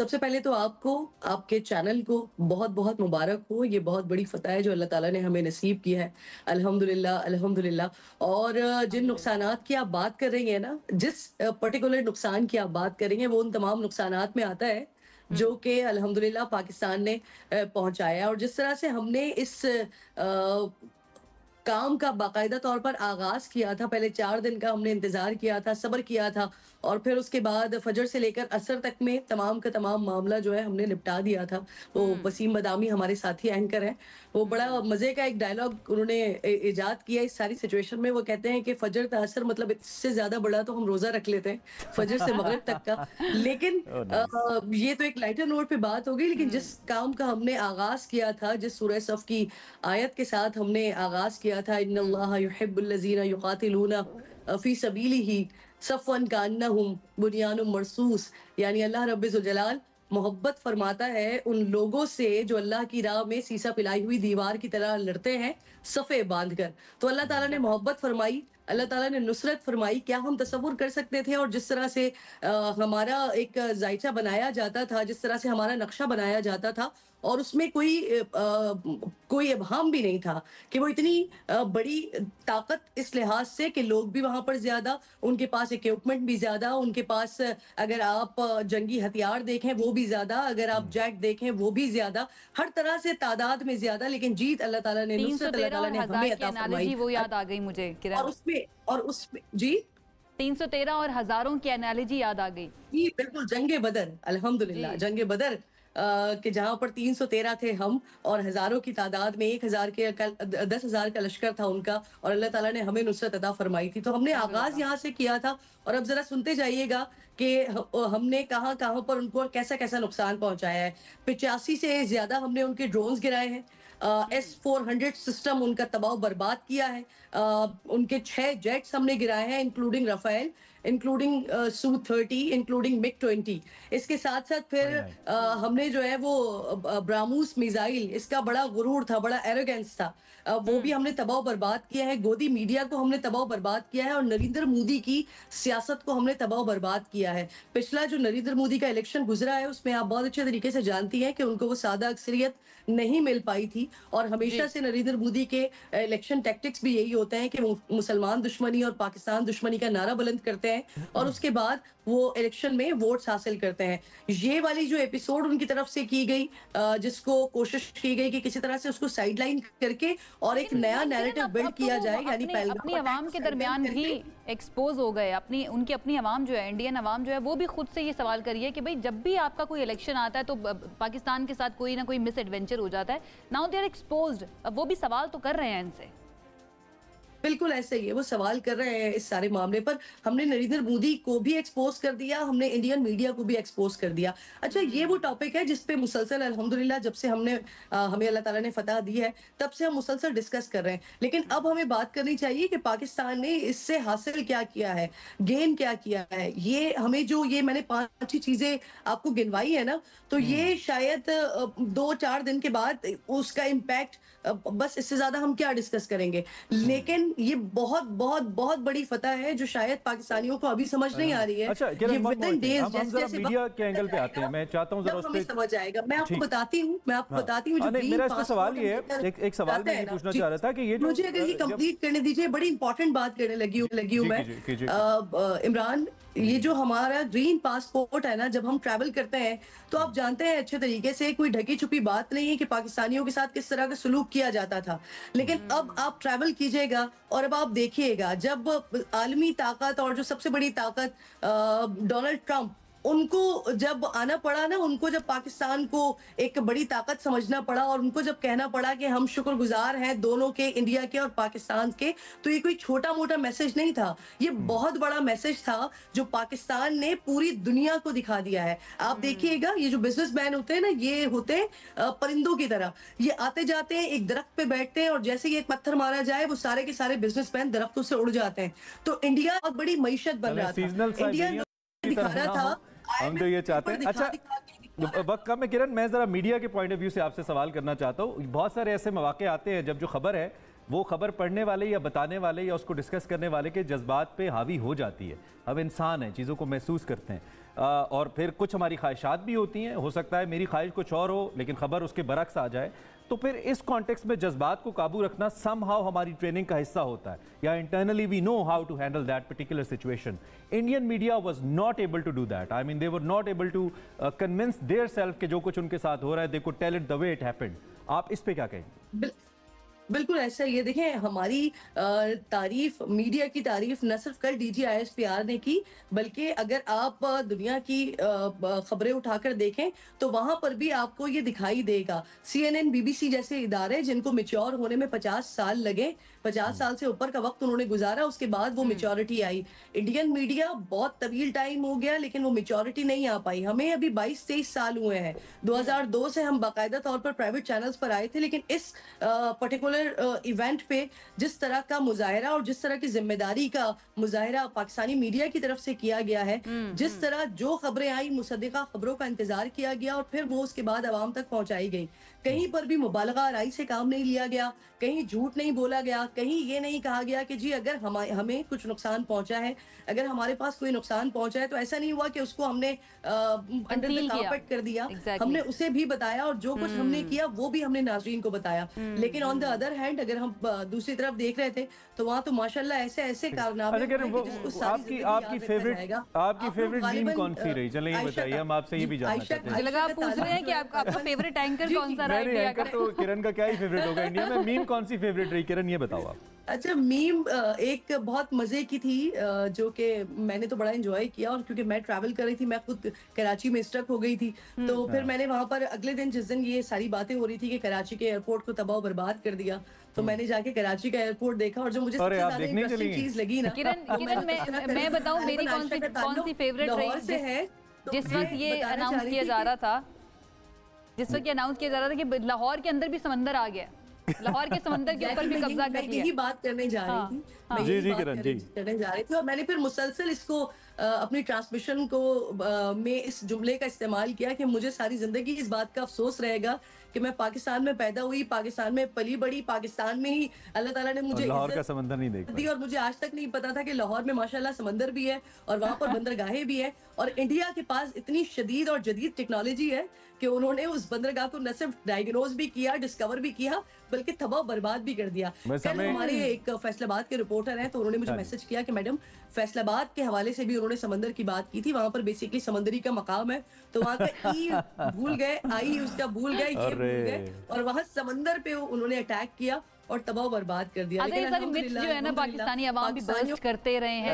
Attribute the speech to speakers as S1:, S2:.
S1: सबसे पहले तो आपको, आपके चैनल को बहुत-बहुत मुबारक हो। ये बहुत बड़ी फ़तह है जो अल्लाह ताला ने हमें नसीब की है। अल्हम्दुलिल्लाह, अल्हम्दुलिल्लाह। और जिन
S2: अल्हम्दुलिल्लाह।
S1: नुकसानात की आप बात कर रही हैं ना, जिस पर्टिकुलर नुकसान की आप बात कर रही हैं, वो उन तमाम नुकसानात में आता है,
S2: हुँ,
S1: जो कि अल्हम्दुलिल्लाह पाकिस्तान ने पहुँचाया है। और जिस तरह से हमने इस काम का बाकायदा तौर पर आगाज़ किया था, पहले 4 दिन का हमने इंतज़ार किया था, सब्र किया था और फिर उसके बाद फ़जर से लेकर असर तक में तमाम का तमाम मामला जो है हमने निपटा दिया था। वो
S2: हुँ,
S1: वसीम बदामी हमारे साथी एंकर हैं, वो बड़ा
S2: हुँ।
S1: मज़े का एक डायलॉग उन्होंने इजाद किया इस सारी सिचुएशन में। वो कहते हैं कि फ़जर ता असर मतलब इससे ज़्यादा बड़ा तो हम रोज़ा रख लेते हैं, फ़जर से मगरिब तक का। लेकिन
S2: ओह नाइस।
S1: ये तो एक लाइटर नोट पे बात हो गई, लेकिन
S2: हुँ,
S1: जिस काम का हमने आगाज़ किया था, जिस सूरह सफ़ की आयत के साथ हमने आगाज़ किया था,
S2: हुँ।
S1: इन्नल्लाहा युहिब्बुल्लज़ीना युक़ातिलूना फ़ी सबीलिही सफ़्वन कअन्नहुम बुनियानुम मरसूस। यानी अल्लाह रब्बे ज़ुल जलाल मोहब्बत फरमाता है उन लोगों से जो अल्लाह की राह में सीसा पिलाई हुई दीवार की तरह लड़ते हैं, सफ़े बाँध कर। तो अल्लाह ताला ने मोहब्बत फरमाई, अल्लाह ताला ने नुसरत फरमाई। क्या हम तसव्वुर कर सकते थे? और जिस तरह से हमारा एक ज़ायचा बनाया जाता था, जिस तरह से हमारा नक्शा बनाया जाता था और उसमें कोई इब्हाम भी नहीं था कि वो इतनी बड़ी ताकत इस लिहाज से कि लोग भी वहाँ पर ज़्यादा, उनके पास इक्विपमेंट भी ज़्यादा, उनके पास अगर आप जंगी हथियार देखें वो भी ज़्यादा, अगर आप
S2: हुँ।
S1: जेट देखें वो भी ज़्यादा, हर तरह से तादाद में ज़्यादा, लेकिन जीत अल्लाह ताला ने, नुसरत अल्लाह
S2: 313
S1: ताला
S2: और
S1: ने हमें
S2: 1000 की
S1: अता फरमाई।
S2: एनालॉजी वो याद आ गई मुझे
S1: और
S2: किरण।
S1: उसमें जी?
S2: 313 और हज़ारों की एनालॉजी याद आ गई।
S1: जी, बिल्कुल, जंगे बदर, अल्हम्दुलिल्लाह,
S2: जी।
S1: जंगे बदर कि जहाँ पर 313 थे हम और हज़ारों की तादाद में 1000 के 10,000 का लश्कर था उनका और अल्लाह ताला ने हमें नुसरत अता फरमाई थी। तो हमने आगाज़
S2: अल्हम्दुलिल्लाह।
S1: यहाँ से किया था और अब ज़रा सुनते जाइएगा कि हमने कहाँ-कहाँ पर उनको कैसा-कैसा नुकसान पहुँचाया है। 85 से ज़्यादा हमने उनके ड्रोन्स गिराए हैं।
S2: हुँ,
S1: S-400 सिस्टम उनका तबाह बर्बाद किया है। उनके 6 जेट्स हमने गिराए हैं इंक्लूडिंग राफ़ेल, इंक्लूडिंग सू-30, इंक्लूडिंग मिग-20। इसके साथ-साथ
S2: वेरी
S1: फिर
S2: नाइस।
S1: हमने जो है वो ब्राह्मोस मिसाइल, इसका बड़ा गुरूर था, बड़ा एरोगेंस था। वो भी
S2: हुँ,
S1: हमने तबाह बर्बाद किया है। गोदी मीडिया को हमने तबाह बर्बाद किया है और नरेंद्र मोदी की सियासत को हमने तबाह बर्बाद किया है। पिछला जो नरेंद्र मोदी का इलेक्शन गुज़रा है, उसमें आप बहुत अच्छे तरीके से जानती हैं कि उनको वो सादा अक्सरियत नहीं मिल पाई थी और हमेशा
S2: जी।
S1: से नरेंद्र मोदी के इलेक्शन टैक्टिक्स भी यही होते हैं कि वो मुसलमान दुश्मनी और पाकिस्तान दुश्मनी का नारा बुलंद करते हैं और उसके बाद वो इलेक्शन में वोट्स हासिल करते हैं। ये वाली जो एपिसोड उनकी तरफ से की गई, जिसको कोशिश की गई कि किसी तरह से उसको साइडलाइन करके और एक
S2: लेकिन
S1: नया
S2: लेकिन किरण
S1: नैरेटिव बिल्ड
S2: अब तो
S1: किया
S2: वो
S1: जाए, यानी
S2: अपने
S1: पहलगाम
S2: अपनी
S1: अटैक
S2: आवाम
S1: को
S2: के
S1: साइडलाइन
S2: दरमियान भी
S1: करके।
S2: एक्सपोज हो गए। अपनी उनकी अपनी आवाम जो है, इंडियन आवाम जो है, वो भी खुद से ये सवाल करी है कि भाई जब भी आपका कोई इलेक्शन आता है तो पाकिस्तान के साथ कोई ना कोई मिस एडवेंचर हो जाता है। Now they are exposed. अब वो भी सवाल तो कर रहे हैं इनसे।
S1: बिल्कुल ऐसा ही है, वो सवाल कर रहे हैं इस सारे मामले पर। हमने नरेंद्र मोदी को भी एक्सपोज़ कर दिया, हमने इंडियन मीडिया को भी एक्सपोज़ कर दिया। अच्छा, ये वो
S2: हुँ,
S1: टॉपिक है जिस पे मुसलसल अल्हम्दुलिल्लाह जब से हमें अल्लाह ताला ने फ़तह दी है, तब से हम मुसलसल डिस्कस कर रहे हैं। लेकिन अब हमें बात करनी चाहिए कि पाकिस्तान ने इससे हासिल क्या किया है, गेन क्या किया है? ये हमें जो ये मैंने 5 ही चीज़ें आपको गिनवाई है ना, तो
S2: हुँ,
S1: ये शायद 2-4 दिन के बाद उसका इम्पैक्ट, बस इससे ज़्यादा हम क्या डिस्कस करेंगे।
S2: हुँ।
S1: लेकिन ये बहुत, बहुत, बहुत बड़ी फ़तह है जो शायद पाकिस्तानियों को अभी समझ नहीं आ रही है।
S2: अच्छा
S1: ये
S2: Kiran one more
S1: within
S2: thing,
S1: days
S2: हम ज़रा
S1: जैसे-जैसे वक़्त
S2: मीडिया के
S1: बीतता
S2: एंगल पे आते हैं।
S1: जाएगा,
S2: मैं चाहता हूँ ज़रा
S1: तब
S2: उस
S1: हमें
S2: पे।
S1: समझ आएगा।
S2: ठीक।
S1: मैं आपको
S2: हाँ।
S1: बताती हूँ जो
S2: नहीं,
S1: ग्रीन
S2: मेरा इस पे सवाल
S1: पासपोर्ट हम
S2: ये
S1: लेकर
S2: है, एक सवाल
S1: जाते
S2: मैं
S1: हैं
S2: ये
S1: ना
S2: पूछना
S1: जी,
S2: चाह रहा था कि ये जो
S1: मुझे अगर ये
S2: जब।
S1: कंप्लीट करने दीजिए, बड़ी इंपॉर्टेंट बात करने
S2: जी,
S1: लगी हूँ
S2: जी
S1: मैं।
S2: कीजिए, कीजिए, कीजिए।
S1: इमरान, ये जो हमारा ग्रीन पासपोर्ट है ना, जब हम ट्रैवल करते हैं, तो आप जानते हैं अच्छे तरीके से, कोई ढकी-छुपी बात नहीं है कि पाकिस्तानियों के साथ किस तरह का सलूक किया जाता था। लेकिन अब
S2: हुँ,
S1: आप ट्रैवल कीजिएगा और अब आप देखिएगा, जब आलमी ताकत और जो सबसे बड़ी ताकत डोनाल्ड ट्रंप, उनको जब आना पड़ा ना, उनको जब पाकिस्तान को एक बड़ी ताकत समझना पड़ा और उनको जब कहना पड़ा कि हम शुक्रगुज़ार हैं दोनों के, इंडिया के और पाकिस्तान के, तो ये कोई छोटा-मोटा मैसेज नहीं था। ये
S2: हुँ,
S1: बहुत बड़ा मैसेज था जो पाकिस्तान ने पूरी दुनिया को दिखा दिया है। आप
S2: हुँ।
S1: देखिएगा, ये जो बिज़नेसमैन होते हैं ना, ये होते हैं परिंदों की तरह। ये आते-जाते हैं, एक दरख्त पे बैठते हैं और जैसे ही एक पत्थर मारा जाए, वो सारे के सारे बिज़नेसमैन दरख्तों से उड़ जाते हैं। तो इंडिया बहुत बड़ी मईशत बन
S2: चलें,
S1: रहा था।
S2: सीज़नल
S1: इंडिया
S2: साइबेरियन
S1: लोगों
S2: की
S1: को दिखा
S2: तरह
S1: रहा
S2: ना
S1: था,
S2: हो, हम तो
S1: आईएमएफ
S2: ये
S1: के
S2: चाहते
S1: पेपर
S2: हैं। अच्छा,
S1: दिखा-दिखा के दिखा रहा
S2: वक्त
S1: था।
S2: कम है किरण, मैं ज़रा मीडिया के पॉइंट ऑफ व्यू से आपसे सवाल करना चाहता हूँ। बहुत सारे ऐसे मौके आते हैं जब जो खबर है
S3: वो खबर पढ़ने वाले या बताने वाले या उसको डिस्कस करने वाले के जज्बात पे हावी हो जाती है। अब इंसान है, चीज़ों को महसूस करते हैं और फिर कुछ हमारी ख्वाहिशात भी होती हैं। हो सकता है मेरी ख्वाहिश कुछ और हो लेकिन खबर उसके बरक्स आ जाए। तो फिर इस कॉन्टेक्स्ट में जज्बात को काबू रखना समहाउ हमारी ट्रेनिंग का हिस्सा होता है, या internally we know how to handle that particular situation. Indian media was not able to do that. I mean they were not able to convince their self कि जो कुछ उनके साथ हो रहा है they could tell it the way it happened. आप इस पे क्या कहेंगे?
S1: बिल्कुल ऐसा ही है। देखें, हमारी तारीफ, मीडिया की तारीफ न सिर्फ कल DGISPR ने की, बल्कि अगर आप दुनिया की खबरें उठाकर देखें तो वहां पर भी आपको ये दिखाई देगा। CNN, BBC जैसे इदारे जिनको मेच्योर होने में 50 साल लगे, 50 साल से ऊपर का वक्त उन्होंने गुजारा, उसके बाद वो मेच्योरिटी आई। इंडियन मीडिया बहुत तवील टाइम हो गया लेकिन वो मेच्योरिटी नहीं आ पाई। हमें अभी 22-23 साल हुए हैं। 2002 से हम बाकायदा तौर पर प्राइवेट चैनल्स पर आए थे, लेकिन इस पर्टिकुलर इवेंट पे जिस तरह का मुजाहरा और जिस तरह की जिम्मेदारी का मुजाहरा पाकिस्तानी मीडिया की तरफ से किया गया है, जिस तरह जो खबरें आई मुसद्दिका खबरों का इंतजार किया गया और फिर वो उसके बाद आवाम तक पहुंचाई गई। कहीं पर भी मुबालगा आराई से काम नहीं लिया गया, कहीं झूठ नहीं बोला गया, कहीं ये नहीं कहा गया कि जी अगर हमें कुछ नुकसान पहुंचा है, अगर हमारे पास कोई नुकसान पहुंचा है तो ऐसा नहीं हुआ कि उसको हमने अंडर द कारपेट कर दिया। हमने उसे भी बताया और जो कुछ हमने किया वो भी हमने नाज़रीन को बताया। लेकिन ऑन द अदर हैंड अगर हम दूसरी तरफ देख रहे थे तो वहाँ तो माशाल्लाह ऐसे ऐसे कारनामे
S3: आपकी फेवरेट मीम कौन सी रही? चलिए ये बताइए, हम आपसे ये भी जानना चाहते हैं।
S2: मुझे लगा आप पूछ रहे हैं कि आपका फेवरेट एंकर कौन सा रहा है इंडिया का?
S3: तो किरण का क्या ही फेवरेट होगा इंडिया में। मीम कौन सी फेवरेट रही किरण, ये बताओ आप।
S1: अच्छा, मीम एक बहुत मजे की थी जो कि मैंने तो बड़ा एंजॉय किया, और क्योंकि मैं ट्रैवल कर रही थी, मैं खुद कराची में स्टक हो गई थी, तो फिर मैंने वहां पर अगले दिन, जिस दिन ये सारी बातें हो रही थी कि कराची के एयरपोर्ट को तबाह बर्बाद कर दिया, तो मैंने जाके कराची का एयरपोर्ट देखा और जो मुझे सबसे ज्यादा इंटरेस्टिंग चीज लगी ना,
S2: किरण मैं बताऊं मेरी कौन सी फेवरेट रही? जिस वक्त ये अनाउंस किया जा रहा था, कि लाहौर के अंदर भी समंदर आ गया, लाहौर के समंदर के ऊपर भी कब्जा कर लिया।
S1: यही बात करने जा रही थी, करने जा रही थी, और मैंने फिर मुसलसल इसको अपनी ट्रांसमिशन को में इस जुमले का इस्तेमाल किया कि मुझे सारी जिंदगी इस बात का अफसोस रहेगा कि मैं पाकिस्तान में पैदा हुई, पाकिस्तान में पली बड़ी, पाकिस्तान में ही अल्लाह ताला ने मुझे
S3: लाहौर का समंदर नहीं देख
S1: दी, और मुझे आज तक नहीं पता था कि लाहौर में माशाल्लाह समंदर भी है और वहाँ पर बंदरगाहें भी है, और इंडिया के पास इतनी शदीद और जदीद टेक्नोलॉजी है कि उन्होंने उस बंदरगाह को न सिर्फ डायग्नोज भी किया, डिस्कवर भी किया, बल्कि तबाह बर्बाद भी कर दिया। कल हमारे एक फैसलाबाद के रिपोर्टर हैं, तो उन्होंने मुझे मैसेज किया कि मैडम, फैसलाबाद के हवाले से भी उन्होंने समंदर की बात की थी। वहां पर बेसिकली समंदरी का मकाम है, तो वहां का ई भूल गए, आई उसका भूल गए, ये भूल गए, और वहां समंदर पे उन्होंने अटैक किया और तबाह बर्बाद कर दिया।
S2: लेकिन जो है ना, पाकिस्तानी अवाम भी बर्स्ट करते रहे हैं।